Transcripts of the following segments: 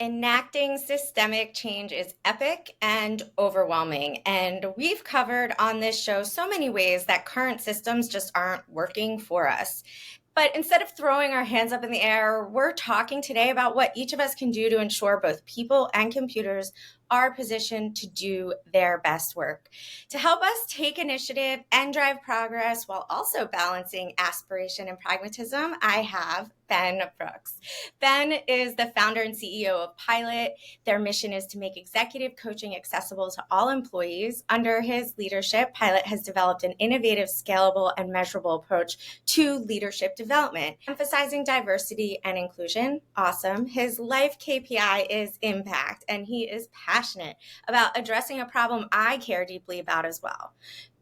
Enacting systemic change is epic and overwhelming. And we've covered on this show so many ways that current systems just aren't working for us. But instead of throwing our hands up in the air, we're talking today about what each of us can do to ensure both people and computers are positioned to do their best work. To help us take initiative and drive progress while also balancing aspiration and pragmatism, I have Ben Brooks. Ben is the founder and CEO of Pilot. Their mission is to make executive coaching accessible to all employees. Under his leadership, Pilot has developed an innovative, scalable, and measurable approach to leadership development, emphasizing diversity and inclusion. Awesome. His life KPI is impact, and he is passionate about addressing a problem I care deeply about as well.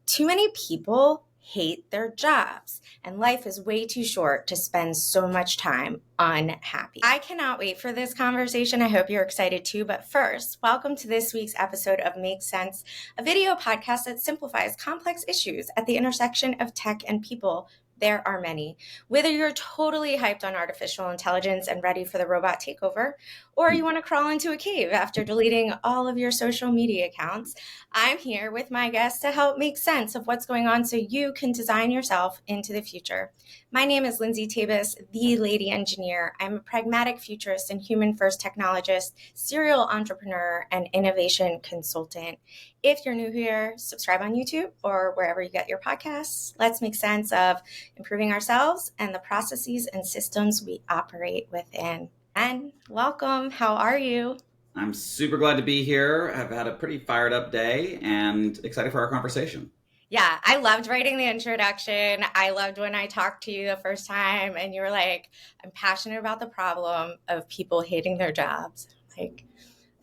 Too many people hate their jobs, and life is way too short to spend so much time unhappy. I cannot wait for this conversation. I hope you're excited too. But first, welcome to this week's episode of Make Sense, a video podcast that simplifies complex issues at the intersection of tech and people. There are many. Whether you're totally hyped on artificial intelligence and ready for the robot takeover, or you want to crawl into a cave after deleting all of your social media accounts, I'm here with my guests to help make sense of what's going on so you can design yourself into the future. My name is Lindsay T, the Lady Engineer. I'm a pragmatic futurist and human-first technologist, serial entrepreneur, and innovation consultant. If you're new here, subscribe on YouTube or wherever you get your podcasts. Let's make sense of improving ourselves and the processes and systems we operate within. And welcome. How are you? I'm super glad to be here. I've had a pretty fired up day and excited for our conversation. Yeah, I loved writing the introduction. I loved when I talked to you the first time and you were like, I'm passionate about the problem of people hating their jobs. Like,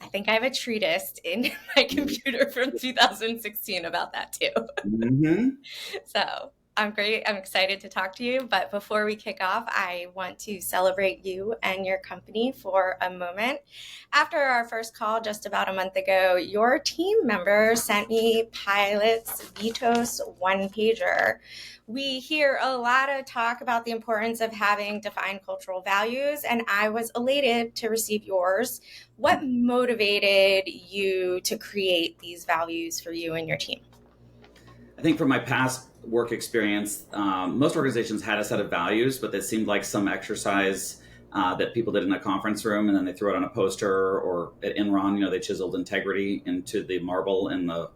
I think I have a treatise in my computer from 2016 about that too. Mm-hmm. So I'm great. I'm excited to talk to you. But before we kick off, I want to celebrate you and your company for a moment. After our first call just about a month ago, your team member sent me Pilot's Vitos one-pager. We hear a lot of talk about the importance of having defined cultural values, and I was elated to receive yours. What motivated you to create these values for you and your team? I think from my past work experience, most organizations had a set of values, but it seemed like some exercise that people did in a conference room, and then they threw it on a poster, or at Enron, they chiseled integrity into the marble in the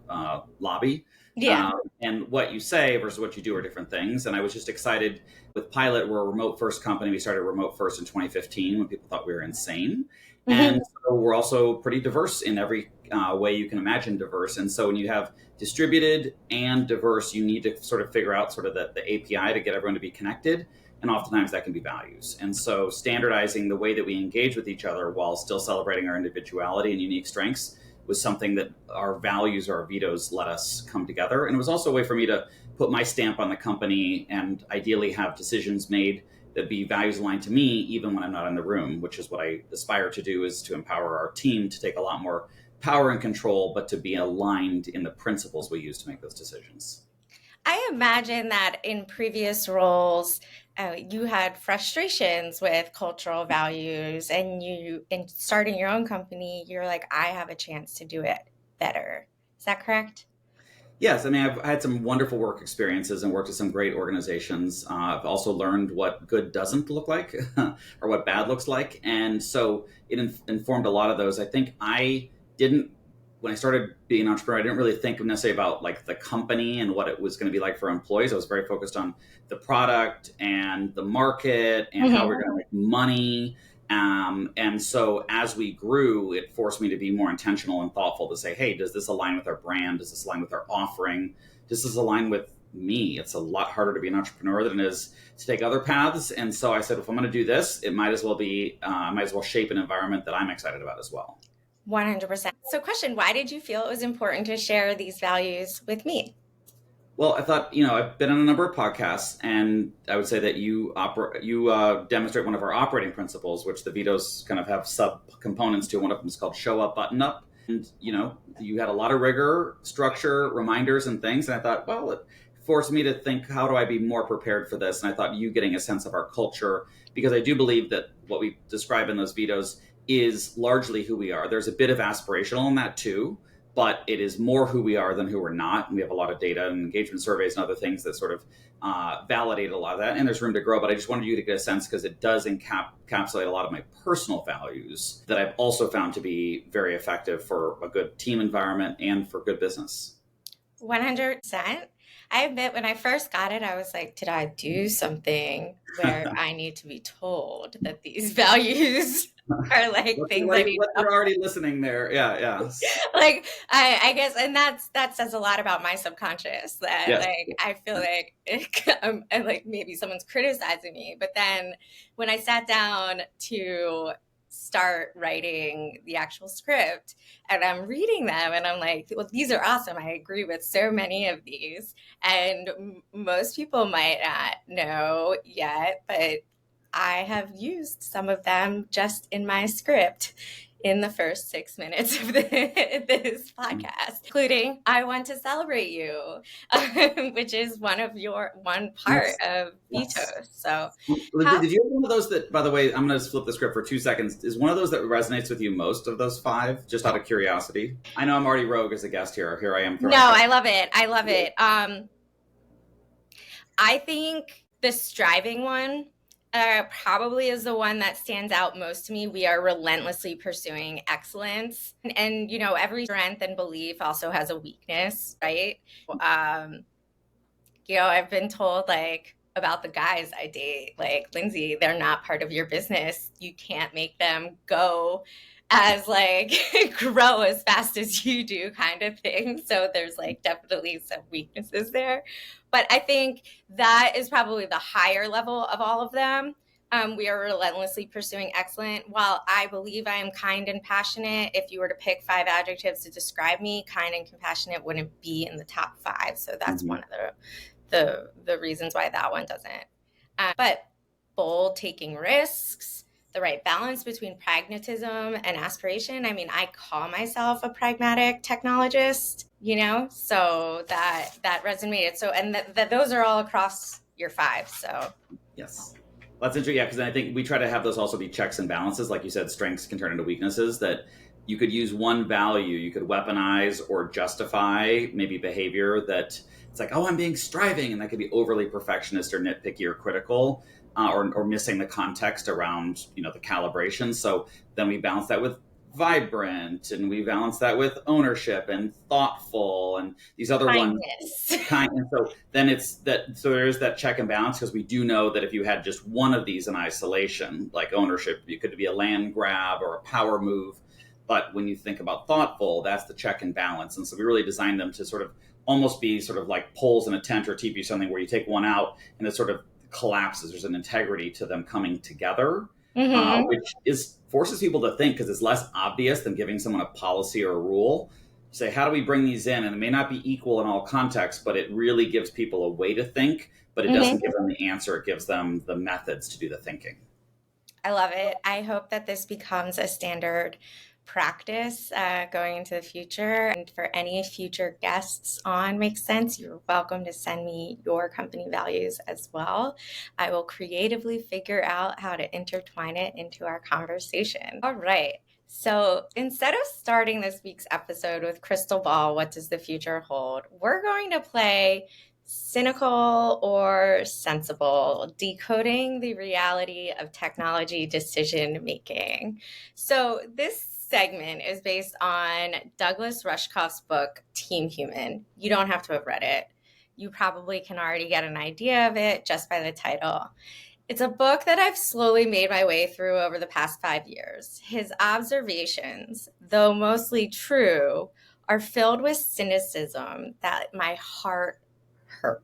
lobby. Yeah. And what you say versus what you do are different things. And I was just excited with Pilot. We're a remote first company. We started remote first in 2015 when people thought we were insane. Mm-hmm. And so we're also pretty diverse in every way you can imagine diverse. And so when you have distributed and diverse, you need to sort of figure out sort of the API to get everyone to be connected. And oftentimes that can be values. And so standardizing the way that we engage with each other while still celebrating our individuality and unique strengths was something that our values or our vetoes let us come together. And it was also a way for me to put my stamp on the company and ideally have decisions made that be values aligned to me, even when I'm not in the room, which is what I aspire to do, is to empower our team to take a lot more power and control, but to be aligned in the principles we use to make those decisions. I imagine that in previous roles, you had frustrations with cultural values, and in starting your own company, you're like, I have a chance to do it better. Is that correct? Yes. I mean, I've had some wonderful work experiences and worked at some great organizations. I've also learned what good doesn't look like or what bad looks like. And so it informed a lot of those. I think when I started being an entrepreneur, I didn't really think necessarily about like the company and what it was going to be like for employees. I was very focused on the product and the market and how we're going to make money. And so as we grew, it forced me to be more intentional and thoughtful to say, hey, does this align with our brand? Does this align with our offering? Does this align with me? It's a lot harder to be an entrepreneur than it is to take other paths. And so I said, if I'm going to do this, it might as well shape an environment that I'm excited about as well. 100%. So question, why did you feel it was important to share these values with me? Well, I thought, I've been on a number of podcasts, and I would say that you demonstrate one of our operating principles, which the vetoes kind of have sub-components to. One of them is called show up, button up. And, you had a lot of rigor, structure, reminders and things. And I thought, well, it forced me to think, how do I be more prepared for this? And I thought you getting a sense of our culture, because I do believe that what we describe in those vetoes is largely who we are. There's a bit of aspirational in that too, but it is more who we are than who we're not. And we have a lot of data and engagement surveys and other things that sort of validate a lot of that. And there's room to grow. But I just wanted you to get a sense because it does encapsulate a lot of my personal values that I've also found to be very effective for a good team environment and for good business. 100%. I admit when I first got it, I was like, did I do something where I need to be told that these values are like things I need What to you're already listening there. Yeah. like I guess, and that says a lot about my subconscious that Yes. like I feel like and like maybe someone's criticizing me, but then when I sat down to start writing the actual script and I'm reading them and I'm like, well, these are awesome. I agree with so many of these, and most people might not know yet, but I have used some of them just in my script in the first 6 minutes of this podcast, including "I want to celebrate you," which is one part Yes. of Yes. Vetoes. So, Lindsay, how? did you have one of those that, by the way, I'm going to flip the script for 2 seconds. Is one of those that resonates with you most of those five, just out of curiosity? I know I'm already rogue as a guest here. Here I am No, throwing I love it. I love it. I think the striving one probably is the one that stands out most to me. We are relentlessly pursuing excellence. And, every strength and belief also has a weakness, right? Um, I've been told like about the guys I date, like Lindsay, they're not part of your business. You can't make them go as like grow as fast as you do kind of thing. So there's like definitely some weaknesses there. But I think that is probably the higher level of all of them. We are relentlessly pursuing excellence. While I believe I am kind and passionate, if you were to pick 5 adjectives to describe me, kind and compassionate wouldn't be in the top 5. So that's Mhm. one of the reasons why that one doesn't. But bold, taking risks, the right balance between pragmatism and aspiration. I mean, I call myself a pragmatic technologist, so that resonated. So, and that those are all across your 5. So, Yes. That's interesting. Yeah, because I think we try to have those also be checks and balances. Like you said, strengths can turn into weaknesses that you could use one value, you could weaponize or justify maybe behavior that it's like, oh, I'm being striving. And that could be overly perfectionist or nitpicky or critical. Or missing the context around the calibration. So then we balance that with vibrant, and we balance that with ownership and thoughtful, and these other ones kindness. kind. And so then it's that. So there is that check and balance because we do know that if you had just one of these in isolation, like ownership, it could be a land grab or a power move. But when you think about thoughtful, that's the check and balance. And so we really designed them to sort of almost be sort of like poles in a tent or teepee, something where you take one out and it sort of collapses. There's an integrity to them coming together, Mm-hmm. which forces people to think because it's less obvious than giving someone a policy or a rule. You say, how do we bring these in? And it may not be equal in all contexts, but it really gives people a way to think, but it Mm-hmm. doesn't give them the answer. It gives them the methods to do the thinking. I love it. I hope that this becomes a standard practice going into the future. And for any future guests on Makes Sense, you're welcome to send me your company values as well. I will creatively figure out how to intertwine it into our conversation. All right. So instead of starting this week's episode with Crystal Ball, what does the future hold? We're going to play Cynical or Sensible, decoding the reality of technology decision making. So, this segment is based on Douglas Rushkoff's book, Team Human. You don't have to have read it. You probably can already get an idea of it just by the title. It's a book that I've slowly made my way through over the past 5 years. His observations, though mostly true, are filled with cynicism that my heart hurt.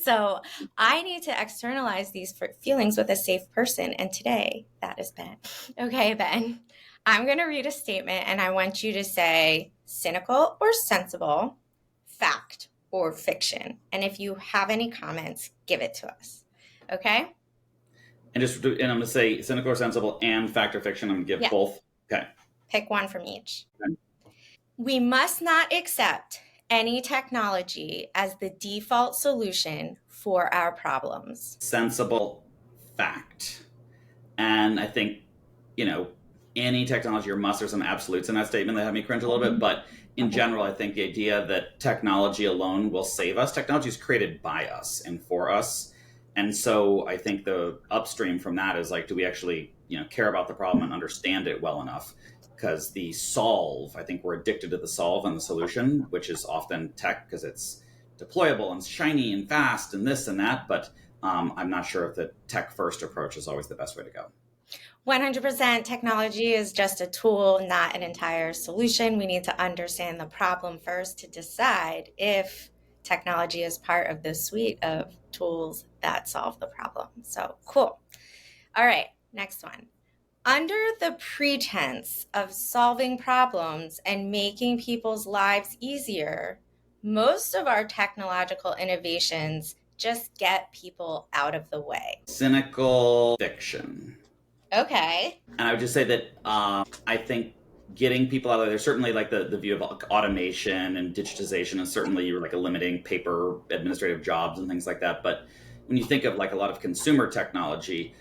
So I need to externalize these feelings with a safe person. And today, that is Ben. Okay, Ben, I'm going to read a statement and I want you to say cynical or sensible, fact or fiction. And if you have any comments, give it to us. Okay? And I'm going to say cynical or sensible and fact or fiction. I'm going to give Yeah. both. Okay. Pick one from each. Okay. We must not accept any technology as the default solution for our problems. Sensible fact. And I think, you know, any technology or must. There's some absolutes in that statement that have me cringe a little bit, but in general, I think the idea that technology alone will save us. Technology is created by us and for us, and so I think the upstream from that is like, do we actually care about the problem and understand it well enough? Because the solve, I think we're addicted to the solve and the solution, which is often tech because it's deployable and shiny and fast and this and that. But I'm not sure if the tech first approach is always the best way to go. 100% technology is just a tool, not an entire solution. We need to understand the problem first to decide if technology is part of the suite of tools that solve the problem. So cool. All right, next one. Under the pretense of solving problems and making people's lives easier, most of our technological innovations just get people out of the way. Cynical fiction. Okay. And I would just say that I think getting people out of there, there's certainly like the view of like automation and digitization, and certainly you're like eliminating paper administrative jobs and things like that. But when you think of like a lot of consumer technology,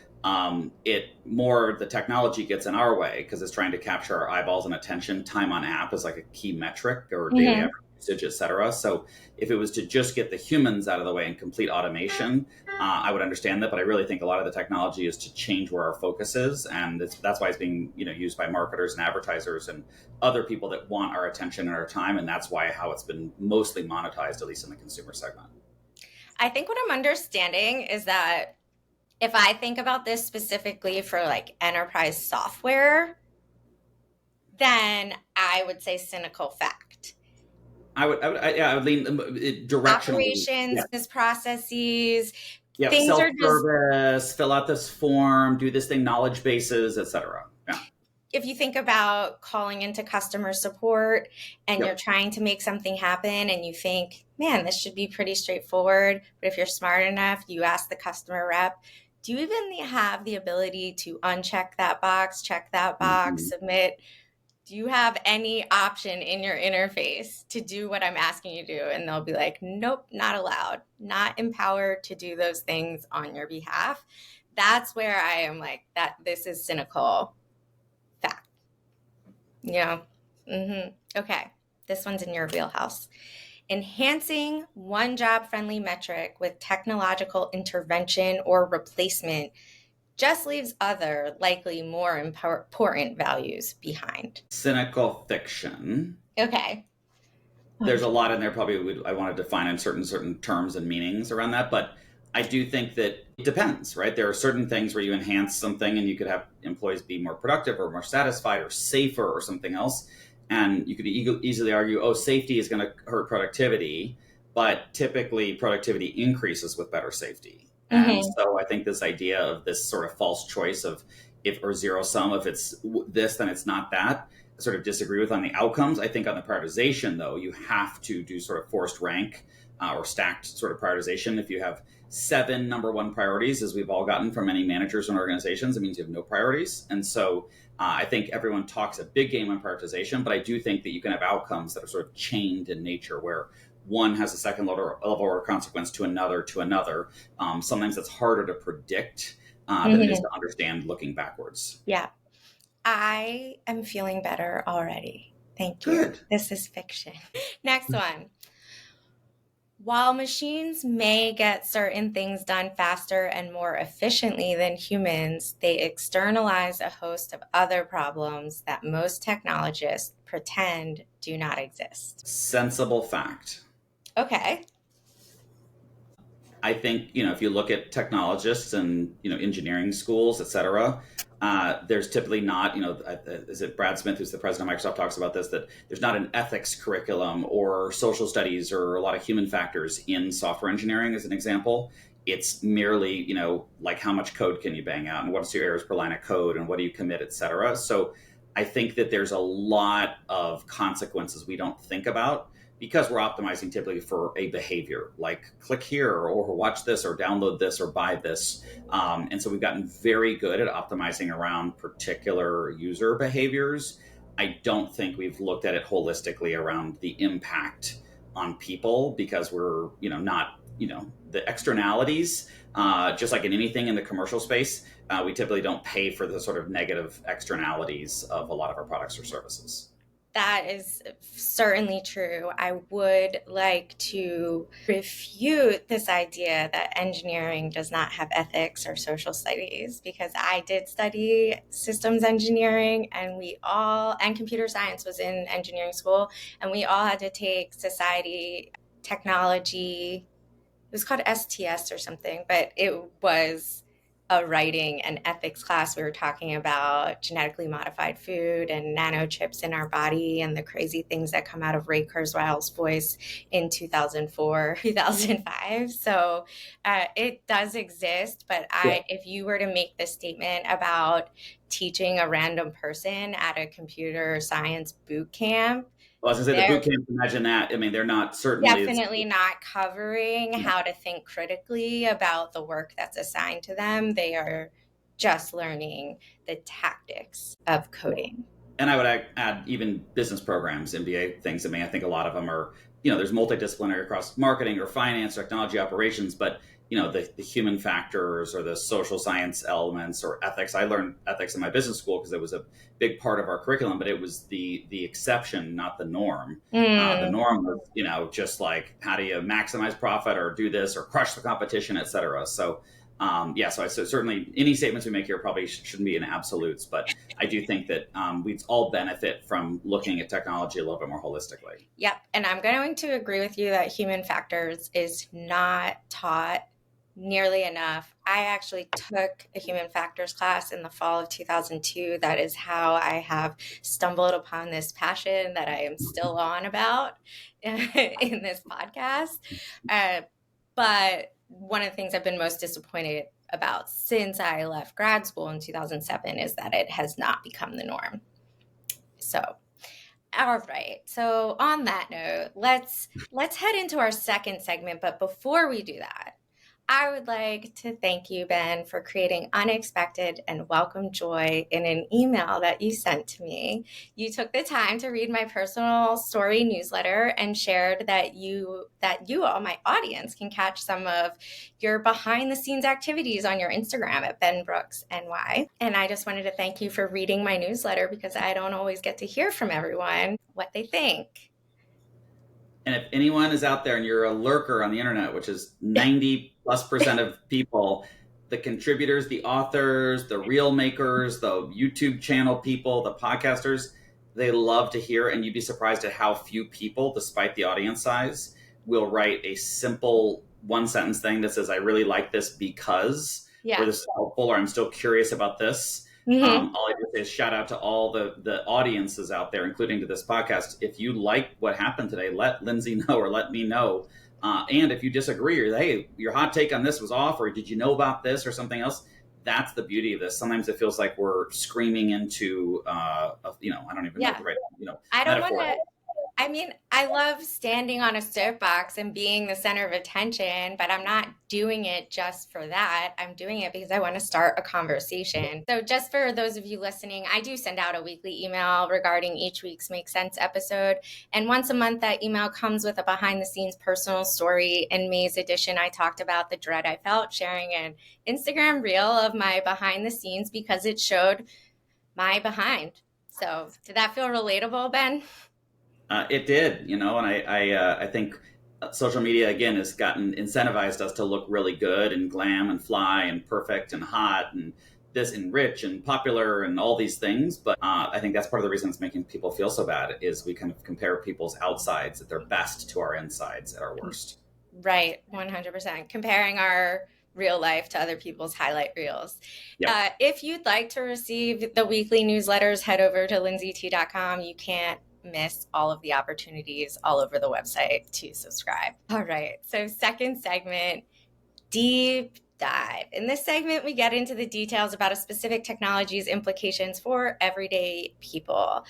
it more the technology gets in our way because it's trying to capture our eyeballs and attention. Time on app is like a key metric, or daily average usage, et cetera. So if it was to just get the humans out of the way and complete automation, I would understand that. But I really think a lot of the technology is to change where our focus is, and that's why it's being used by marketers and advertisers and other people that want our attention and our time, and that's why how it's been mostly monetized, at least in the consumer segment. I think what I'm understanding is that if I think about this specifically for like enterprise software, then I would say cynical fact. I would lean directionally. Operations, Yeah. business processes, Yep. things are just, Self-service, fill out this form, do this thing, knowledge bases, etc. Yeah. if you think about calling into customer support and you're Yep. trying to make something happen and you think, man, this should be pretty straightforward. But if you're smart enough, you ask the customer rep, do you even have the ability to uncheck that box, check that box, Mhm. submit? Do you have any option in your interface to do what I'm asking you to do? And they'll be like, nope, not allowed, not empowered to do those things on your behalf. That's where I am like, that this is cynical fact. Yeah. Okay. This one's in your wheelhouse. Enhancing one job friendly metric with technological intervention or replacement just leaves other, likely more important values behind. Cynical fiction. Okay. There's a lot in there. Probably I want to define in certain terms and meanings around that, but I do think that it depends, right? There are certain things where you enhance something and you could have employees be more productive or more satisfied or safer or something else. And you could easily argue, oh, safety is going to hurt productivity, but typically productivity increases with better safety. And so I think this idea of this sort of false choice of if or zero sum, if it's this, then it's not that. I sort of disagree with on the outcomes. I think on the prioritization, though, you have to do sort of forced rank or stacked sort of prioritization. If you have 7 number one priorities, as we've all gotten from many managers and organizations, it means you have no priorities. And so I think everyone talks a big game on prioritization, but I do think that you can have outcomes that are sort of chained in nature where one has a second level order consequence to another. Sometimes it's harder to predict than it is to understand looking backwards. Yeah. I am feeling better already. Thank you. Good. This is fiction. Next one. While machines may get certain things done faster and more efficiently than humans, they externalize a host of other problems that most technologists pretend do not exist. Sensible fact. Okay. I think, if you look at technologists and, engineering schools, et cetera, there's typically not, is it Brad Smith, who's the president of Microsoft, talks about this, that there's not an ethics curriculum or social studies or a lot of human factors in software engineering, as an example. It's merely, like how much code can you bang out and what's your errors per line of code and what do you commit, et cetera. So I think that there's a lot of consequences we don't think about because we're optimizing typically for a behavior, like click here or watch this or download this or buy this. And so we've gotten very good at optimizing around particular user behaviors. I don't think we've looked at it holistically around the impact on people because we're, not the externalities, just like in anything in the commercial space, we typically don't pay for the sort of negative externalities of a lot of our products or services. That is certainly true. I would like to refute this idea that engineering does not have ethics or social studies, because I did study systems engineering, and computer science was in engineering school, and we all had to take society, technology. It was called STS or something, but it was a writing and ethics class. We were talking about genetically modified food and nanochips in our body and the crazy things that come out of Ray Kurzweil's voice in 2004, 2005. So it does exist, but Yeah. if you were to make the statement about teaching a random person at a computer science boot camp, Well, I was going to say the they're boot camp, imagine that. I mean, they're not certainly, definitely not covering how to think critically about the work that's assigned to them. They are just learning the tactics of coding. and I would add even business programs, MBA things. I mean, I think a lot of them are, there's multidisciplinary across marketing or finance, technology operations, but the human factors or the social science elements or ethics. I learned ethics in my business school because it was a big part of our curriculum, but it was the exception, not the norm. The Mm. norm was, just like how do you maximize profit or do this or crush the competition, et cetera. So so certainly any statements we make here probably shouldn't be in absolutes, but I do think that we'd all benefit from looking at technology a little bit more holistically. Yep. And I'm going to agree with you that human factors is not taught nearly enough. I actually took a human factors class in the fall of 2002. That is how I have stumbled upon this passion that I am still on about in this podcast. But one of the things I've been most disappointed about since I left grad school in 2007 is that it has not become the norm. So, all right. So on that note, let's head into our second segment. But before we do that, I would like to thank you, Ben, for creating unexpected and welcome joy in an email that you sent to me. You took the time to read my personal story newsletter and shared that you all, my audience, can catch some of your behind the scenes activities on your Instagram at Ben Brooks NY. And I just wanted to thank you for reading my newsletter, because I don't always get to hear from everyone what they think. And if anyone is out there and you're a lurker on the internet, which is 90+% of people, the contributors, the authors, the reel makers, the YouTube channel people, the podcasters, they love to hear. And you'd be surprised at how few people, despite the audience size, will write a simple one sentence thing that says, I really like this because, or this is helpful, or I'm still curious about this. Mm-hmm. All I do is shout out to all the audiences out there, including to this podcast. If you like what happened today, let Lindsay know or let me know. And if you disagree, or hey, your hot take on this was off, or did you know about this or something else? That's the beauty of this. Sometimes it feels like we're screaming into, I don't even know the right, I don't metaphor. want to. I mean, I love standing on a soapbox and being the center of attention, but I'm not doing it just for that. I'm doing it because I want to start a conversation. So just for those of you listening, I do send out a weekly email regarding each week's Make Sense episode. And once a month, that email comes with a behind the scenes personal story. In May's edition, I talked about the dread I felt sharing an Instagram reel of my behind the scenes because it showed my behind. So did that feel relatable, Ben? It did, and I think social media again has gotten incentivized us to look really good and glam and fly and perfect and hot and this and rich and popular and all these things. But I think that's part of the reason it's making people feel so bad is we kind of compare people's outsides at their best to our insides at our worst. Right, 100%. Comparing our real life to other people's highlight reels. Yep. If you'd like to receive the weekly newsletters, head over to lindsayt.com. You can't miss all of the opportunities all over the website to subscribe. All right, so second segment, deep dive. In this segment, we get into the details about a specific technology's implications for everyday people.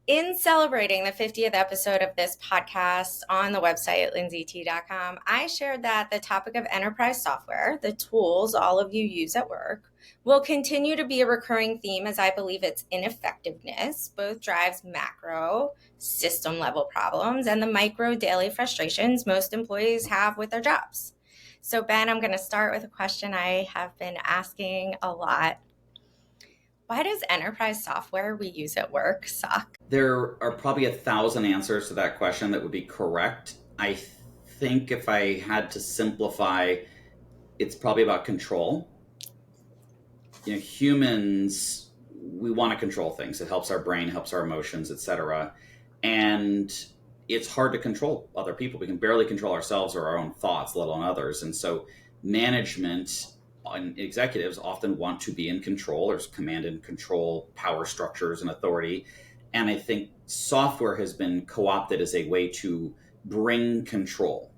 In celebrating the 50th episode of this podcast on the website at lindsayt.com, I shared that the topic of enterprise software, the tools all of you use at work, will continue to be a recurring theme, as I believe its ineffectiveness both drives macro system level problems and the micro daily frustrations most employees have with their jobs. So, Ben, I'm going to start with a question I have been asking a lot. Why does enterprise software we use at work suck? There are probably 1,000 answers to that question that would be correct. I think if I had to simplify, it's probably about control. Humans, we want to control things. It helps our brain, helps our emotions, etc. And it's hard to control other people. We can barely control ourselves or our own thoughts, let alone others. And so management and executives often want to be in control. There's command and control power structures and authority. And I think software has been co-opted as a way to bring control,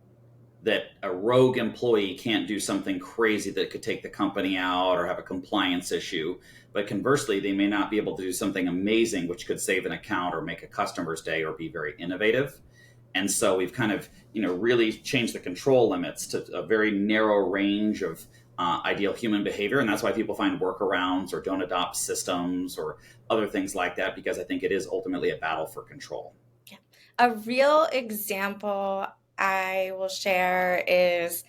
that a rogue employee can't do something crazy that could take the company out or have a compliance issue. But conversely, they may not be able to do something amazing, which could save an account or make a customer's day or be very innovative. And so we've kind of, really changed the control limits to a very narrow range of ideal human behavior. And that's why people find workarounds or don't adopt systems or other things like that, because I think it is ultimately a battle for control. Yeah. A real example I will share is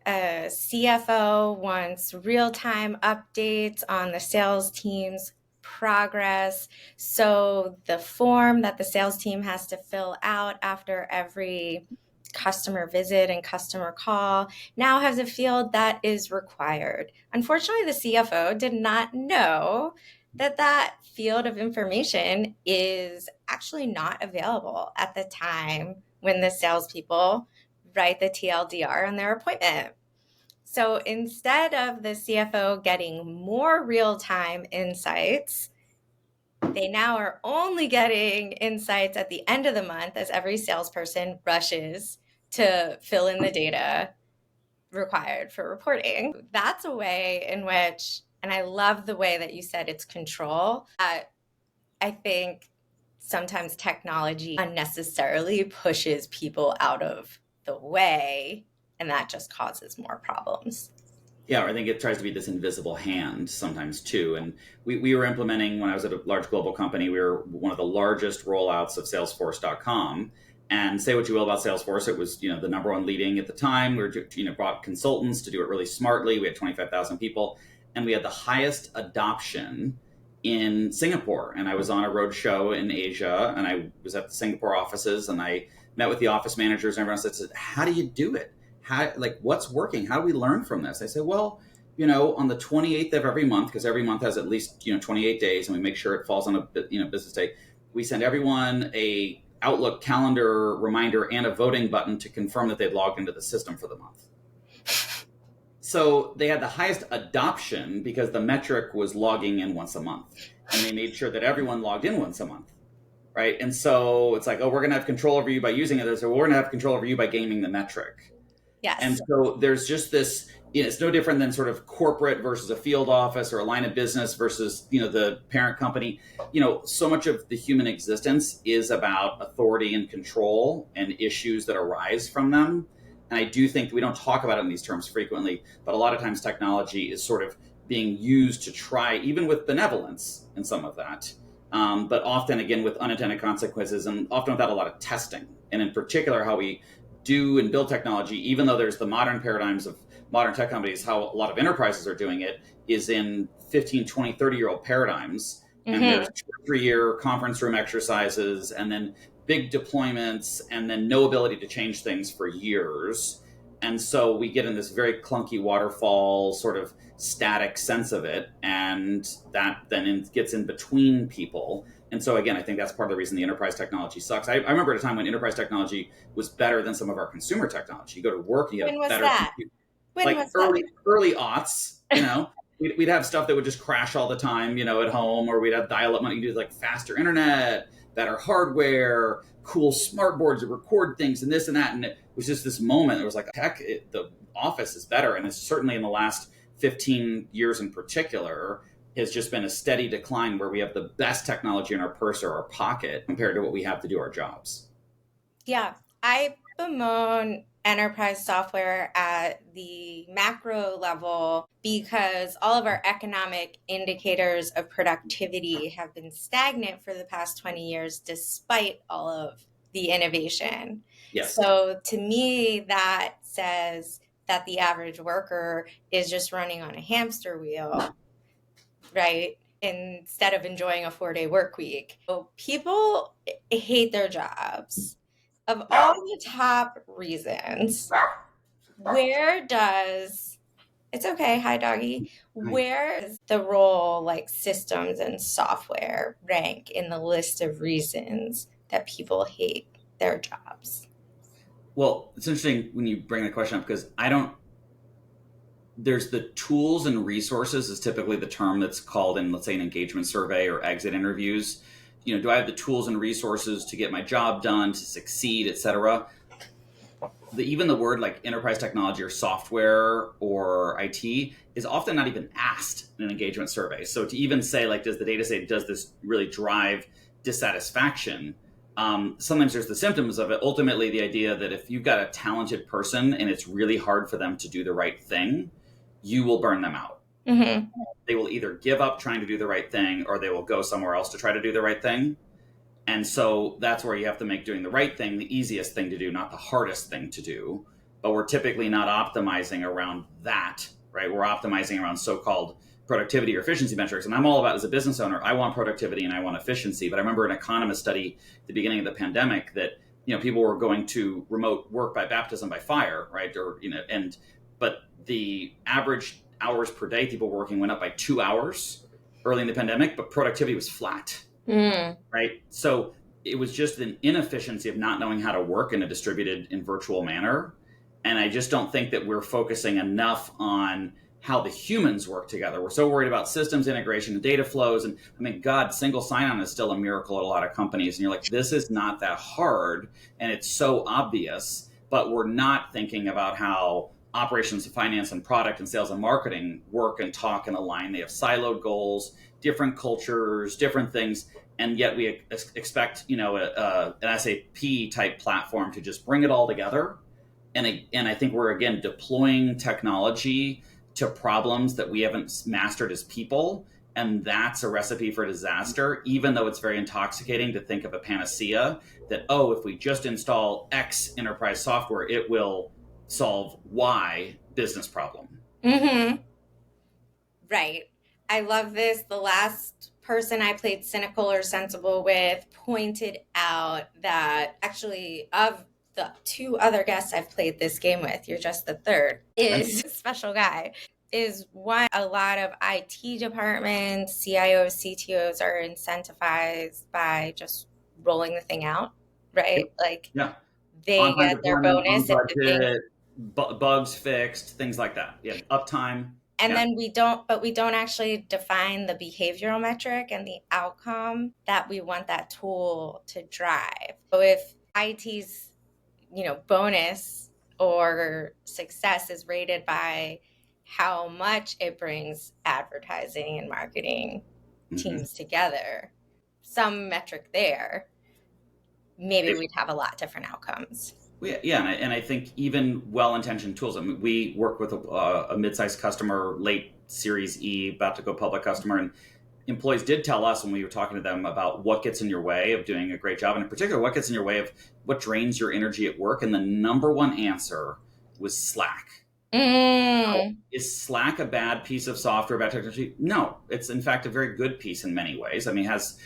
a CFO wants real-time updates on the sales team's progress. So the form that the sales team has to fill out after every customer visit and customer call now has a field that is required. Unfortunately, the CFO did not know that field of information is actually not available at the time when the salespeople write the TLDR on their appointment. So instead of the CFO getting more real-time insights, they now are only getting insights at the end of the month as every salesperson rushes to fill in the data required for reporting. That's a way in which, and I love the way that you said it's control. I think sometimes technology unnecessarily pushes people out of the way, and that just causes more problems. Yeah, I think it tries to be this invisible hand sometimes too. And we were implementing, when I was at a large global company, we were one of the largest rollouts of Salesforce.com. And say what you will about Salesforce, it was the number one leading at the time. We were brought consultants to do it really smartly. We had 25,000 people, and we had the highest adoption in Singapore. And I was on a road show in Asia, and I was at the Singapore offices, and I met with the office managers, and everyone said, "How do you do it? What's working? How do we learn from this?" I said, well, on the 28th of every month, because every month has at least 28 days, and we make sure it falls on a business day, we send everyone a Outlook calendar reminder and a voting button to confirm that they'd logged into the system for the month. So they had the highest adoption because the metric was logging in once a month, and they made sure that everyone logged in once a month. Right. And so it's like, oh, we're going to have control over you by using it. So we're going to have control over you by gaming the metric. Yes. And so there's just this, it's no different than sort of corporate versus a field office or a line of business versus, the parent company. So much of the human existence is about authority and control and issues that arise from them. And I do think we don't talk about it in these terms frequently, but a lot of times technology is sort of being used to try, even with benevolence in some of that, but often, again, with unintended consequences and often without a lot of testing. And in particular, how we do and build technology, even though there's the modern paradigms of modern tech companies, how a lot of enterprises are doing it is in 15, 20, 30-year-old paradigms. Mm-hmm. And there's 2 or 3-year conference room exercises and then big deployments and then no ability to change things for years. And so we get in this very clunky waterfall sort of static sense of it. And that then gets in between people. And so, again, I think that's part of the reason the enterprise technology sucks. I remember at a time when enterprise technology was better than some of our consumer technology. You go to work, you get when was better. That? When like was early aughts, we'd have stuff that would just crash all the time, at home, or we'd have dial-up money. You do like faster internet, better hardware, cool smart boards that record things and this and that. And it was just this moment. It was like the office is better. And it's certainly in the last 15 years in particular, has just been a steady decline where we have the best technology in our purse or our pocket compared to what we have to do our jobs. Yeah, I bemoan enterprise software at the macro level because all of our economic indicators of productivity have been stagnant for the past 20 years despite all of the innovation. Yes. So to me, that says that the average worker is just running on a hamster wheel, right? Instead of enjoying a 4-day work week. So people hate their jobs. Of all the top reasons, where does it's okay, hi doggy. Where does the role like systems and software rank in the list of reasons that people hate their jobs? Well, it's interesting when you bring the question up because I don't. There's the tools and resources is typically the term that's called in, let's say, an engagement survey or exit interviews. Do I have the tools and resources to get my job done, to succeed, et cetera? Even the word like enterprise technology or software or IT is often not even asked in an engagement survey. So to even say like, does the data say, does this really drive dissatisfaction? Sometimes there's the symptoms of it. Ultimately, the idea that if you've got a talented person and it's really hard for them to do the right thing, you will burn them out. Mm-hmm. They will either give up trying to do the right thing or they will go somewhere else to try to do the right thing. And so that's where you have to make doing the right thing the easiest thing to do, not the hardest thing to do. But we're typically not optimizing around that, right? We're optimizing around so-called productivity or efficiency metrics. And I'm all about, as a business owner, I want productivity and I want efficiency. But I remember an economist study at the beginning of the pandemic that, people were going to remote work by baptism by fire, right? Or, but the average hours per day people were working went up by 2 hours early in the pandemic, but productivity was flat. Right. So it was just an inefficiency of not knowing how to work in a distributed and virtual manner. And I just don't think that we're focusing enough on how the humans work together. We're so worried about systems integration and data flows. And I mean, God, single sign-on is still a miracle at a lot of companies. And you're like, this is not that hard. And it's so obvious, but we're not thinking about how operations, finance, and product and sales and marketing work and talk and align. They have siloed goals, different cultures, different things. And yet we expect, an SAP type platform to just bring it all together. And I think we're, again, deploying technology to problems that we haven't mastered as people. And that's a recipe for disaster, even though it's very intoxicating to think of a panacea that, if we just install X enterprise software, it will solve Y business problem. Mm-hmm. Right. I love this. The last person I played Cynical or Sensible with pointed out that actually of the 2 other guests I've played this game with, you're just the third, is a special guy, is why a lot of IT departments, CIOs, CTOs are incentivized by just rolling the thing out, right? Yep. Like they get their bonus on budget, bugs fixed, things like that. Yeah, uptime. And then we don't actually define the behavioral metric and the outcome that we want that tool to drive. So if IT's, bonus or success is rated by how much it brings advertising and marketing teams together, some metric there, maybe we'd have a lot different outcomes. Yeah, and I think even well-intentioned tools. I mean, we work with a mid-sized customer, late Series E, about to go public customer, and employees did tell us when we were talking to them about what gets in your way of doing a great job, and in particular, what gets in your way of what drains your energy at work. And the number one answer was Slack. Is Slack a bad piece of software, bad technology? No, it's in fact a very good piece in many ways. I mean, it has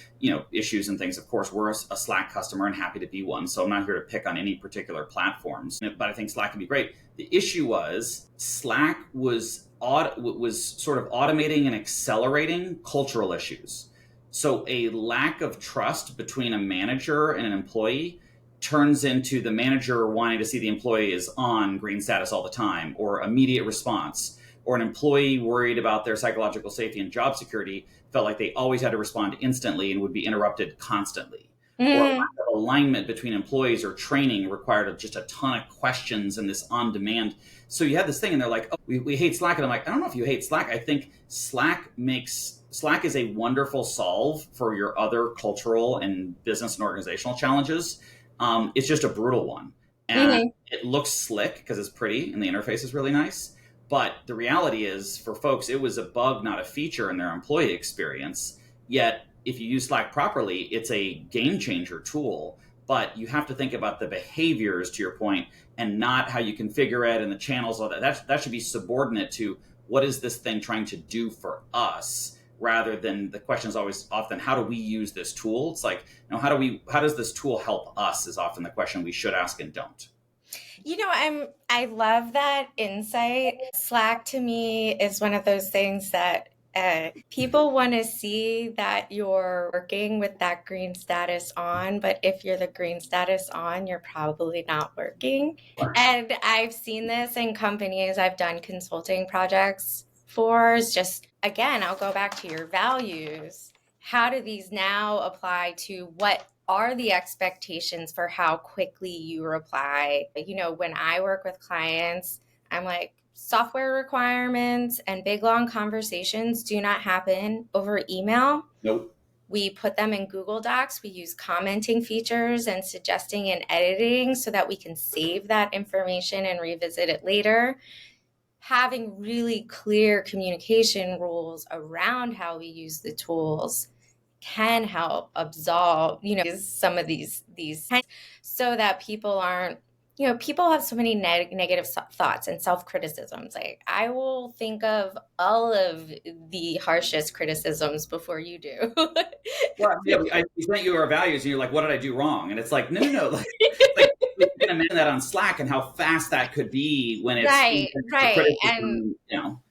issues and things. Of course, we're a Slack customer and happy to be one. So I'm not here to pick on any particular platforms, but I think Slack can be great. The issue was Slack was sort of automating and accelerating cultural issues. So a lack of trust between a manager and an employee turns into the manager wanting to see the employee is on green status all the time, or immediate response, or an employee worried about their psychological safety and job security felt like they always had to respond instantly and would be interrupted constantly. Or lack of alignment between employees or training required just a ton of questions and this on demand. So you have this thing and they're like, we hate Slack. And I'm like, I don't know if you hate Slack. I think Slack is a wonderful solve for your other cultural and business and organizational challenges. It's just a brutal one. And it looks slick because it's pretty and the interface is really nice. But the reality is, for folks, it was a bug, not a feature in their employee experience. Yet, if you use Slack properly, it's a game changer tool but you have to think about the behaviors, to your point, and not how you configure it and the channels. All that should be subordinate to what is this thing trying to do for us, rather than the question is always often how do we use this tool. It's like, how does this tool help us is often the question we should ask and don't. I love that insight. Slack to me is one of those things that people want to see that you're working with that green status on, but if you're the green status on, you're probably not working. And I've seen this in companies I've done consulting projects for. Is just, again, I'll go back to your values. How do these now apply to what are the expectations for how quickly you reply? When I work with clients, I'm like, software requirements and big long conversations do not happen over email. Nope. We put them in Google Docs. We use commenting features and suggesting and editing so that we can save that information and revisit it later. Having really clear communication rules around how we use the tools can help absolve, some of these so that people aren't, people have so many negative thoughts and self-criticisms. Like, I will think of all of the harshest criticisms before you do. Well, yeah, we sent you our values, and you're like, "What did I do wrong?" And it's like, no, no, no. Like you can imagine that on Slack and how fast that could be when it's Right, right. criticism,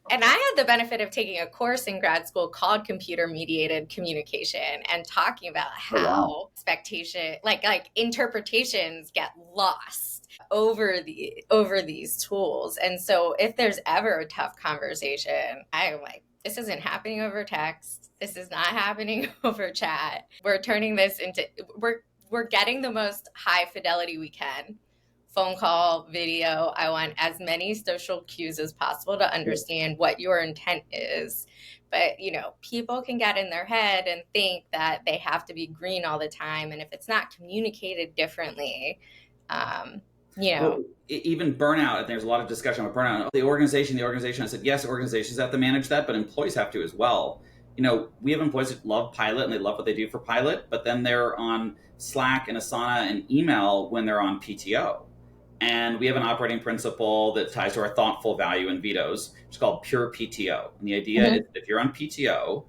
And I had the benefit of taking a course in grad school called computer mediated communication and talking about Oh, wow. how expectation, like interpretations get lost over these tools. And so if there's ever a tough conversation, I'm like, this isn't happening over text. This is not happening over chat. We're turning this into we're getting the most high fidelity we can. Phone call, video. I want as many social cues as possible to understand what your intent is. But, people can get in their head and think that they have to be green all the time. And if it's not communicated differently, Well, even burnout, there's a lot of discussion about burnout. The organization, I said, yes, organizations have to manage that, but employees have to as well. We have employees that love Pilot and they love what they do for Pilot, but then they're on Slack and Asana and email when they're on PTO. And we have an operating principle that ties to our thoughtful value and vetoes. It's called pure PTO. And the idea is that if you're on PTO,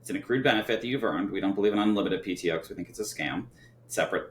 it's an accrued benefit that you've earned. We don't believe in unlimited PTO because we think it's a scam.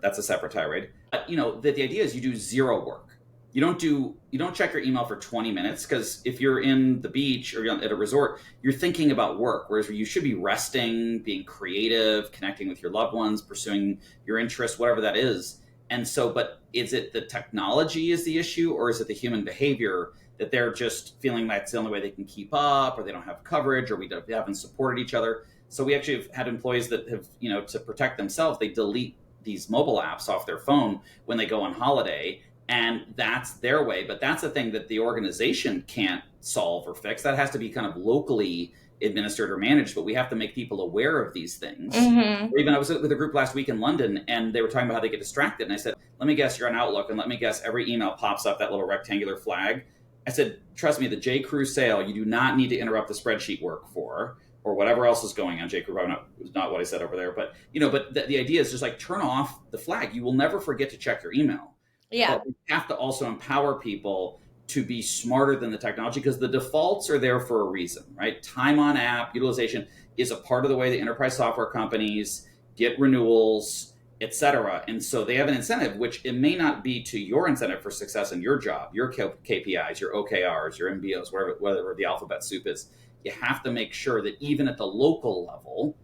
That's a separate tirade. But the idea is you do zero work. You don't check your email for 20 minutes, because if you're in the beach or you're at a resort, you're thinking about work, whereas you should be resting, being creative, connecting with your loved ones, pursuing your interests, whatever that is. And so, but is it the technology is the issue, or is it the human behavior that they're just feeling that's the only way they can keep up, or they don't have coverage, or we haven't supported each other? So we actually have had employees that have, to protect themselves, they delete these mobile apps off their phone when they go on holiday, and that's their way. But that's a thing that the organization can't solve or fix. That has to be kind of locally administered or managed, but we have to make people aware of these things. Or even I was with a group last week in London, and they were talking about how they get distracted. And I said, let me guess, you're on Outlook, and let me guess, every email pops up that little rectangular flag. I said, trust me, the J. Crew sale, you do not need to interrupt the spreadsheet work for, or whatever else is going on. J. Crew probably not what I said over there, but but the idea is just like turn off the flag. You will never forget to check your email. Yeah. But we have to also empower people to be smarter than the technology, because the defaults are there for a reason, right? Time on app utilization is a part of the way the enterprise software companies get renewals, et cetera. And so they have an incentive, which it may not be to your incentive for success in your job, your KPIs, your OKRs, your MBOs, whatever the alphabet soup is. You have to make sure that even at the local level,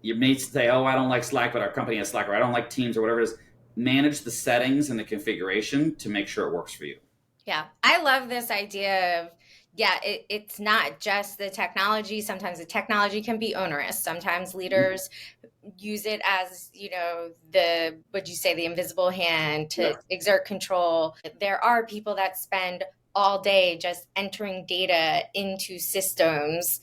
you may say, oh, I don't like Slack, but our company has Slack, or I don't like Teams, or whatever it is. Manage the settings and the configuration to make sure it works for you. Yeah, I love this idea of, it's not just the technology. Sometimes the technology can be onerous. Sometimes leaders use it as, the invisible hand to exert control. There are people that spend all day just entering data into systems.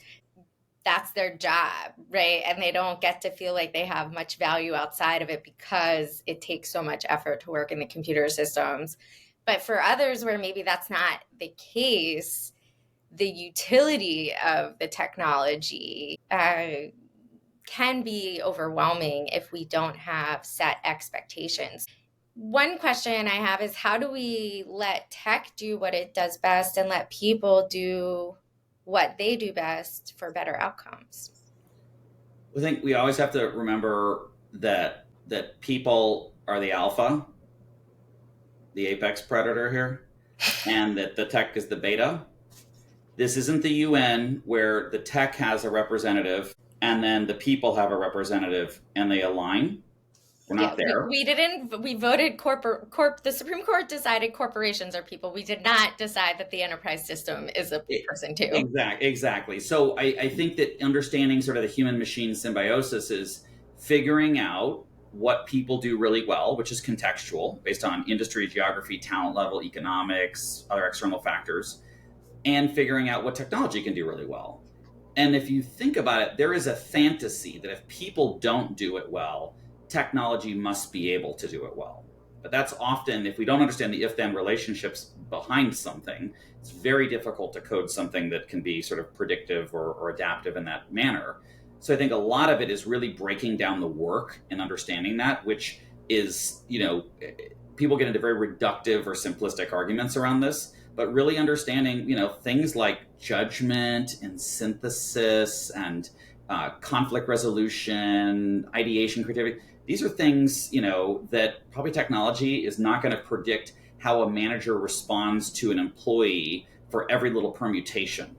That's their job, right? And they don't get to feel like they have much value outside of it because it takes so much effort to work in the computer systems. But for others where maybe that's not the case, the utility of the technology can be overwhelming if we don't have set expectations. One question I have is how do we let tech do what it does best and let people do what they do best for better outcomes? I think we always have to remember that people are the alpha, the apex predator here, and that the tech is the beta. This isn't the UN where the tech has a representative and then the people have a representative and they align. We're Yeah, not there. we didn't, we voted the Supreme Court decided corporations are people. We did not decide that the enterprise system is a person too. Exactly. So I think that understanding sort of the human machine symbiosis is figuring out what people do really well, which is contextual based on industry, geography, talent level, economics, other external factors, and figuring out what technology can do really well. And if you think about it, there is a fantasy that if people don't do it well, technology must be able to do it well. But that's often, if we don't understand the if then relationships behind something, it's very difficult to code something that can be sort of predictive or adaptive in that manner. So I think a lot of it is really breaking down the work and understanding that, which is, people get into very reductive or simplistic arguments around this, but really understanding, things like judgment and synthesis and conflict resolution, ideation, creativity. These are things, that probably technology is not going to predict how a manager responds to an employee for every little permutation.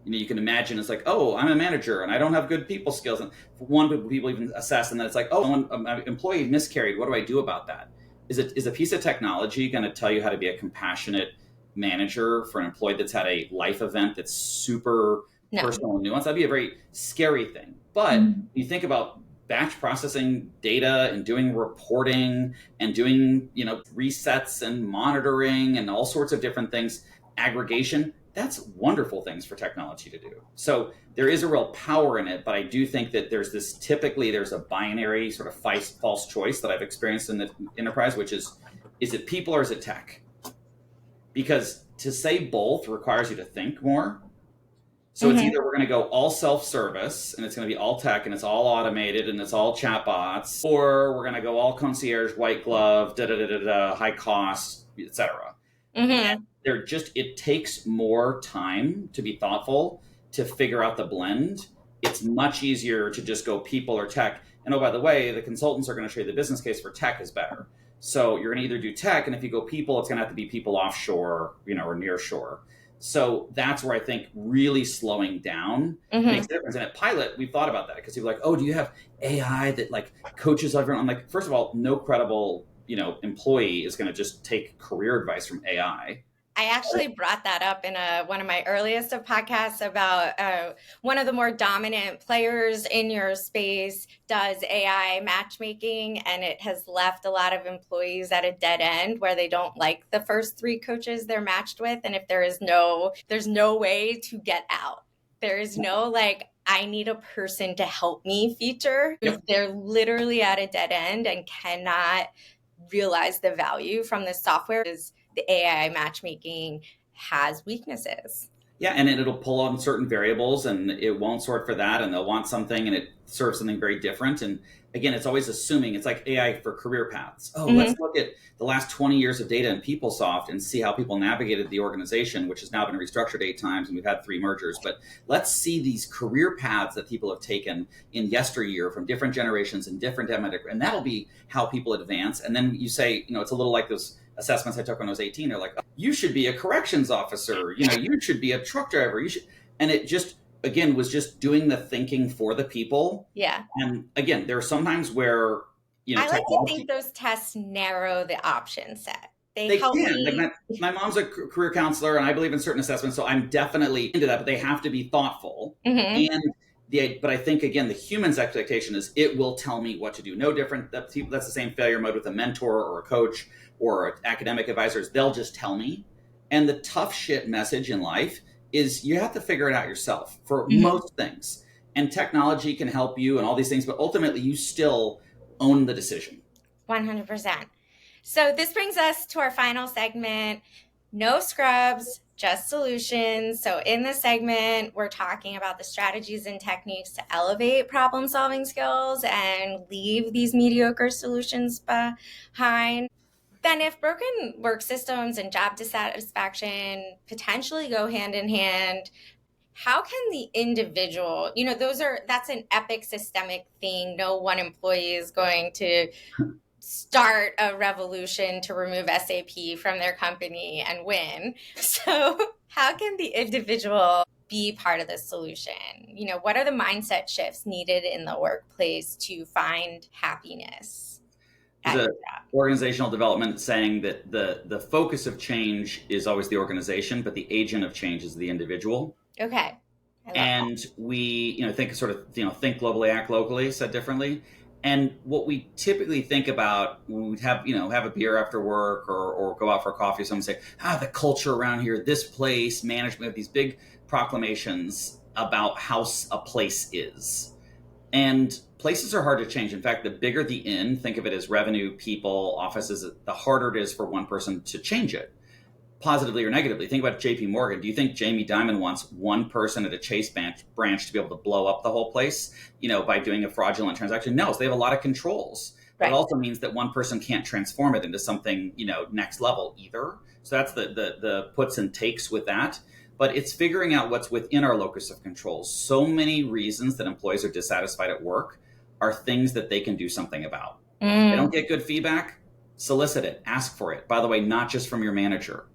You can imagine it's like, oh, I'm a manager and I don't have good people skills. And one, people even assess, and then it's like, oh, an employee miscarried. What do I do about that? Is a piece of technology going to tell you how to be a compassionate manager for an employee that's had a life event that's super No. personal and nuanced? That'd be a very scary thing. But you think about batch processing data and doing reporting and doing, resets and monitoring and all sorts of different things, aggregation, that's wonderful things for technology to do. So there is a real power in it, but I do think that there's a binary sort of false choice that I've experienced in the enterprise, which is it people or is it tech? Because to say both requires you to think more. So it's Mm-hmm. either we're going to go all self-service and it's going to be all tech and it's all automated and it's all chatbots, or we're going to go all concierge, white glove, high cost, etc. And Mm-hmm. it takes more time to be thoughtful to figure out the blend. It's much easier to just go people or tech. And oh, by the way, the consultants are going to show you the business case for tech is better. So you're going to either do tech, and if you go people, it's going to have to be people offshore, or near shore. So that's where I think really slowing down makes Mm-hmm. a difference. And at Pilot, we've thought about that because people are like, oh, do you have AI that like coaches everyone? I'm like, first of all, no credible, employee is going to just take career advice from AI. I actually brought that up in one of my earliest of podcasts about one of the more dominant players in your space does AI matchmaking, and it has left a lot of employees at a dead end where they don't like the first three coaches they're matched with, and if there's no way to get out. There is no like I need a person to help me feature. Yep. They're literally at a dead end and cannot realize the value from this software is the AI matchmaking has weaknesses. Yeah, and it'll pull on certain variables and it won't sort for that, and they'll want something and it serves something very different. And again, it's always assuming it's like AI for career paths. Oh, let's Mm-hmm. look at the last 20 years of data in PeopleSoft and see how people navigated the organization, which has now been restructured 8 times and we've had 3 mergers. But let's see these career paths that people have taken in yesteryear from different generations and different demographics, and that'll be how people advance. And then you say, it's a little like those assessments I took when I was 18. They're like, oh, you should be a corrections officer. You should be a truck driver. You should. And it just, again, was just doing the thinking for the people. Yeah. And again, there are sometimes where, I like to think technology, those tests narrow the option set. They they help can. Like me. my mom's a career counselor and I believe in certain assessments. So I'm definitely into that, but they have to be thoughtful. Mm-hmm. And but I think again, the human's expectation is it will tell me what to do. No different. That's the same failure mode with a mentor or a coach or academic advisors. They'll just tell me. And the tough shit message in life is you have to figure it out yourself for Mm-hmm. most things. And technology can help you and all these things, but ultimately you still own the decision. 100%. So this brings us to our final segment. No scrubs, just solutions. So in this segment, we're talking about the strategies and techniques to elevate problem-solving skills and leave these mediocre solutions behind. Then if broken work systems and job dissatisfaction potentially go hand in hand, how can the individual, that's an epic systemic thing. No one employee is going to start a revolution to remove SAP from their company and win. So, how can the individual be part of the solution? What are the mindset shifts needed in the workplace to find happiness There's at your a job? organizational development saying that the focus of change is always the organization, but the agent of change is the individual. Okay. I love that. And we think globally, act locally, said differently. And what we typically think about when we have a beer after work, or go out for coffee, someone say, the culture around here, this place, management, have these big proclamations about how a place is. And places are hard to change. In fact, the bigger the inn, think of it as revenue, people, offices, the harder it is for one person to change it, positively or negatively. Think about JP Morgan. Do you think Jamie Dimon wants one person at a Chase branch to be able to blow up the whole place, by doing a fraudulent transaction? No, so they have a lot of controls. But it Right. also means that one person can't transform it into something, next level either. So that's the puts and takes with that. But it's figuring out what's within our locus of control. So many reasons that employees are dissatisfied at work are things that they can do something about. They don't Mm. get good feedback, solicit it, ask for it. By the way, not just from your manager.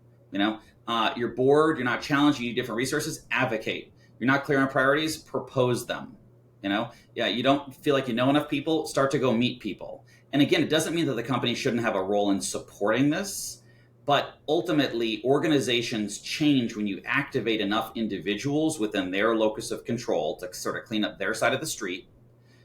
You're bored, you're not challenged, you need different resources, advocate. You're not clear on priorities, propose them. You don't feel like you know enough people, start to go meet people. And again, it doesn't mean that the company shouldn't have a role in supporting this, but ultimately organizations change when you activate enough individuals within their locus of control to sort of clean up their side of the street.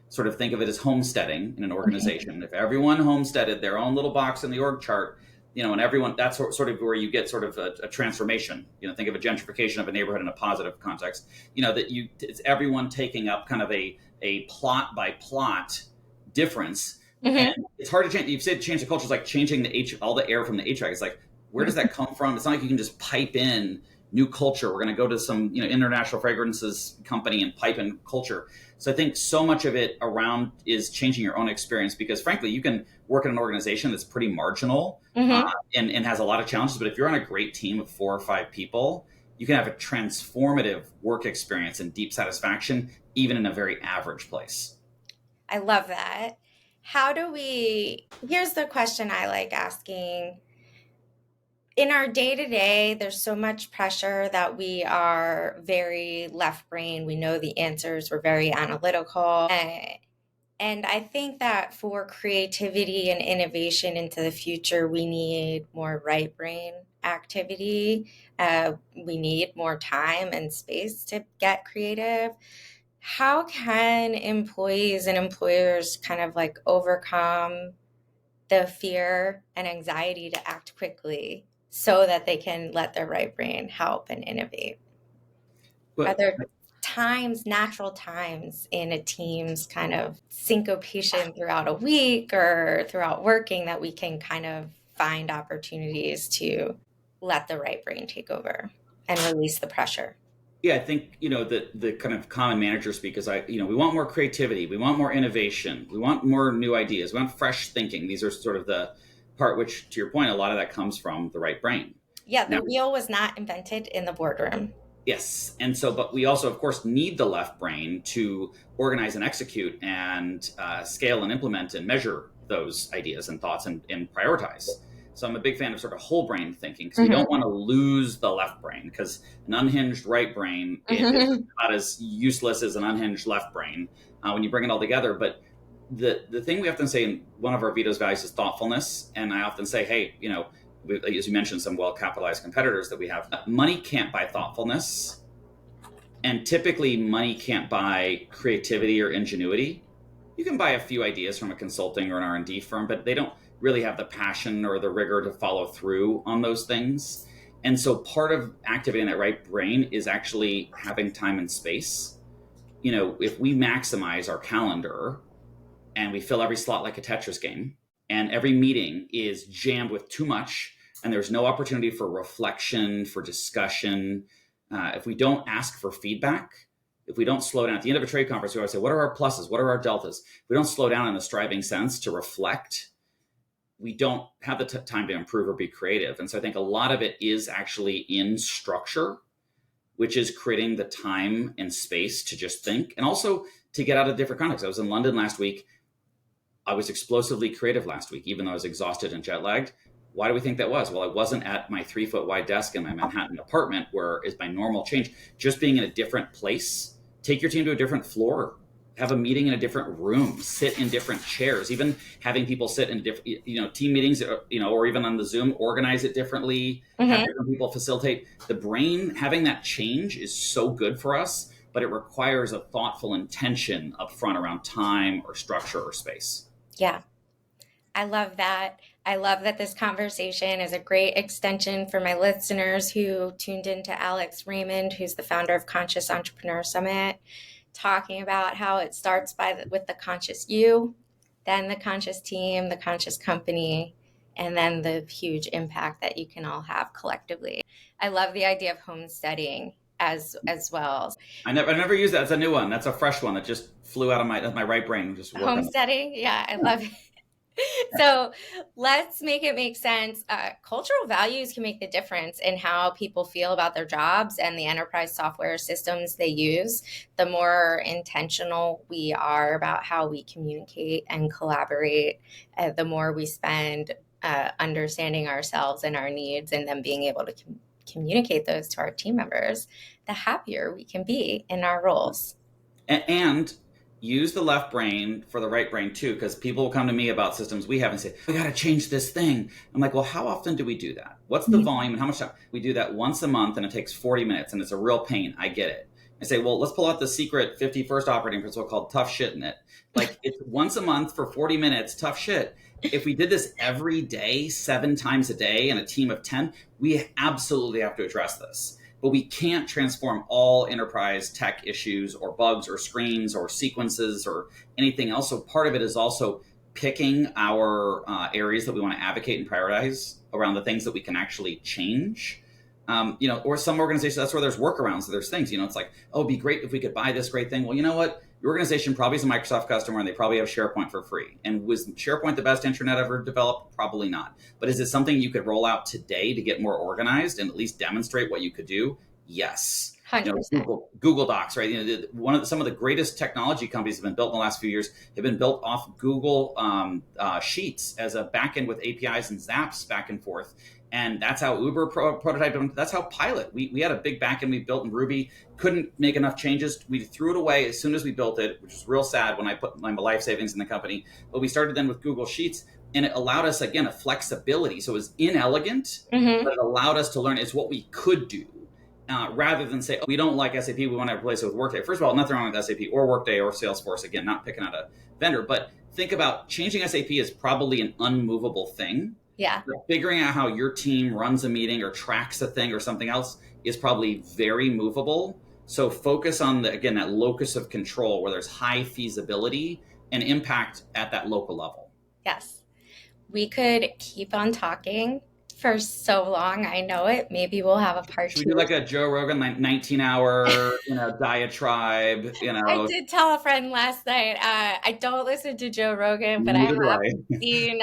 Sort of think of it as homesteading in an organization. If everyone homesteaded their own little box in the org chart, and everyone, that's sort of where you get sort of a transformation. Think of a gentrification of a neighborhood in a positive context. It's everyone taking up kind of a plot by plot difference, and Mm-hmm. it's hard to change. You've said change the culture is like changing all the air from the HVAC. It's like, where does that come from? It's not like you can just pipe in new culture. We're going to go to some international fragrances company and pipe in culture. So I think so much of it around is changing your own experience, because frankly, you can work in an organization that's pretty marginal, Mm-hmm. and has a lot of challenges. But if you're on a great team of 4 or 5 people, you can have a transformative work experience and deep satisfaction, even in a very average place. I love that. Here's the question I like asking. In our day to day, there's so much pressure that we are very left brain. We know the answers, we're very analytical. And I think that for creativity and innovation into the future, we need more right brain activity. We need more time and space to get creative. How can employees and employers kind of like overcome the fear and anxiety to act quickly so that they can let their right brain help and innovate? Are But there natural times in a team's kind of syncopation throughout a week or throughout working that we can kind of find opportunities to let the right brain take over and release the pressure? yeah, I think the kind of common manager speak is we want more creativity, we want more innovation, we want more new ideas, we want fresh thinking. These are sort of the part which, to your point, a lot of that comes from the right brain. Yeah, Now, the wheel was not invented in the boardroom. yes. And so, but we also, of course, need the left brain to organize and execute and scale and implement and measure those ideas and thoughts, and prioritize. So I'm a big fan of sort of whole brain thinking, because we Mhm. don't want to lose the left brain, because an unhinged right brain is not as useless as an unhinged left brain when you bring it all together. But the thing we often say in one of our Veto's values is thoughtfulness. And I often say, hey, as you mentioned, some well-capitalized competitors that we have, money can't buy thoughtfulness. And typically money can't buy creativity or ingenuity. You can buy a few ideas from a consulting or an R&D firm, but they don't really have the passion or the rigor to follow through on those things. And so part of activating that right brain is actually having time and space. If we maximize our calendar and we fill every slot like a Tetris game, and every meeting is jammed with too much, and there's no opportunity for reflection, for discussion, if we don't ask for feedback, if we don't slow down at the end of a trade conference, we always say, what are our pluses? What are our deltas? If we don't slow down in a striving sense to reflect, we don't have the time to improve or be creative. And so I think a lot of it is actually in structure, which is creating the time and space to just think and also to get out of different contexts. I was in London last week. I was explosively creative last week, even though I was exhausted and jet lagged. Why do we think that was? Well, I wasn't at my 3-foot wide desk in my Manhattan apartment, where is my normal change. Just being in a different place, take your team to a different floor, have a meeting in a different room, sit in different chairs, even having people sit in different, team meetings, or even on the Zoom, organize it differently, have different people facilitate. The brain, having that change is so good for us, but it requires a thoughtful intention up front around time or structure or space. Yeah. I love that. I love that this conversation is a great extension for my listeners who tuned into Alex Raymond, who's the founder of Conscious Entrepreneur Summit, talking about how it starts with the conscious you, then the conscious team, the conscious company, and then the huge impact that you can all have collectively. I love the idea of homesteading as well. I never used that. It's a new one. That's a fresh one that just flew out of my right brain. Just Homesteading, yeah, I love it. So let's make it make sense. Cultural values can make the difference in how people feel about their jobs and the enterprise software systems they use. The more intentional we are about how we communicate and collaborate, the more we spend understanding ourselves and our needs, and then being able to communicate those to our team members, the happier we can be in our roles. And use the left brain for the right brain too, because people will come to me about systems we have and say, we got to change this thing. I'm like, well, how often do we do that? What's the volume and how much time? We do that once a month and it takes 40 minutes and it's a real pain. I get it. I say, well, let's pull out the secret 51st operating principle called tough shit in it. Like, it's once a month for 40 minutes, tough shit. If we did this every day, 7 times a day in a team of 10, we absolutely have to address this. But we can't transform all enterprise tech issues or bugs or screens or sequences or anything else. So part of it is also picking our areas that we want to advocate and prioritize around the things that we can actually change. Or some organizations, that's where there's workarounds. So there's things, it's like, oh, it'd be great if we could buy this great thing. Well, you know what? Your organization probably is a Microsoft customer and they probably have SharePoint for free. And was SharePoint the best intranet ever developed? Probably not. But is it something you could roll out today to get more organized and at least demonstrate what you could do? Yes. 100%. Google Docs, right? Some of the greatest technology companies have been built in the last few years have been built off Google Sheets as a backend with APIs and Zaps back and forth. And that's how Uber prototyped them. That's how Pilot. We had a big backend we built in Ruby, couldn't make enough changes. We threw it away as soon as we built it, which was real sad when I put my life savings in the company. But we started then with Google Sheets, and it allowed us, again, a flexibility. So it was inelegant, but it allowed us to learn it's what we could do. Rather than say, oh, we don't like SAP, we want to replace it with Workday. First of all, nothing wrong with SAP or Workday or Salesforce. Again, not picking out a vendor, but think about changing SAP is probably an unmovable thing. Yeah. But figuring out how your team runs a meeting or tracks a thing or something else is probably very movable. So focus on, that locus of control where there's high feasibility and impact at that local level. Yes. We could keep on talking for so long. I know it. Maybe we'll have a part 2. Should we do like a Joe Rogan, like 19-hour, diatribe, I did tell a friend last night, I don't listen to Joe Rogan, but I have seen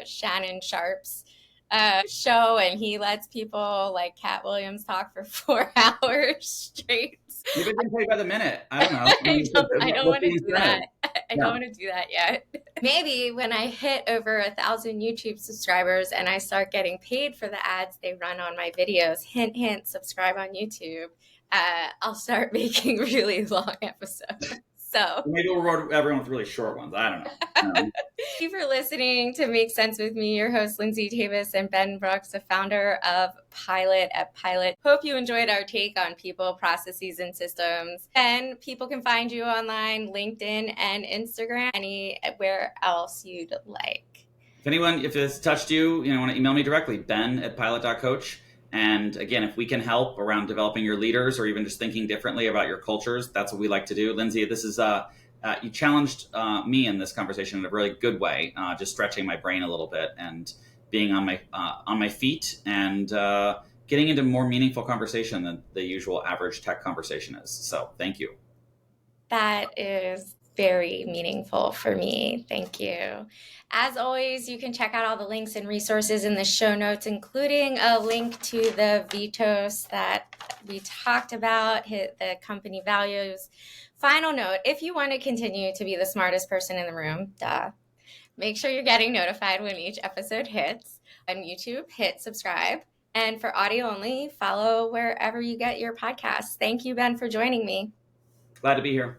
Shannon Sharp's show, and he lets people like Cat Williams talk for 4 hours straight. You've been paid by the minute. I don't know. I don't want to do that. I don't want to do that yet. Maybe when I hit over 1,000 YouTube subscribers and I start getting paid for the ads they run on my videos, hint, hint, subscribe on YouTube, I'll start making really long episodes. So maybe we'll reward everyone with really short ones. I don't know. Thank you for listening to Make Sense with me, your host, Lindsay Davis, and Ben Brooks, the founder of Pilot at Pilot. Hope you enjoyed our take on people, processes, and systems. And people can find you online, LinkedIn and Instagram, anywhere else you'd like. If this touched you, want to email me directly, ben@pilot.coach. And again, if we can help around developing your leaders or even just thinking differently about your cultures, that's what we like to do. Lindsay, this is you challenged me in this conversation in a really good way, just stretching my brain a little bit and being on my feet and getting into more meaningful conversation than the usual average tech conversation is. So thank you. That is very meaningful for me. Thank you. As always, you can check out all the links and resources in the show notes, including a link to the Vitos that we talked about, the company values. Final note, if you want to continue to be the smartest person in the room, make sure you're getting notified when each episode hits. On YouTube, hit subscribe. And for audio only, follow wherever you get your podcasts. Thank you, Ben, for joining me. Glad to be here.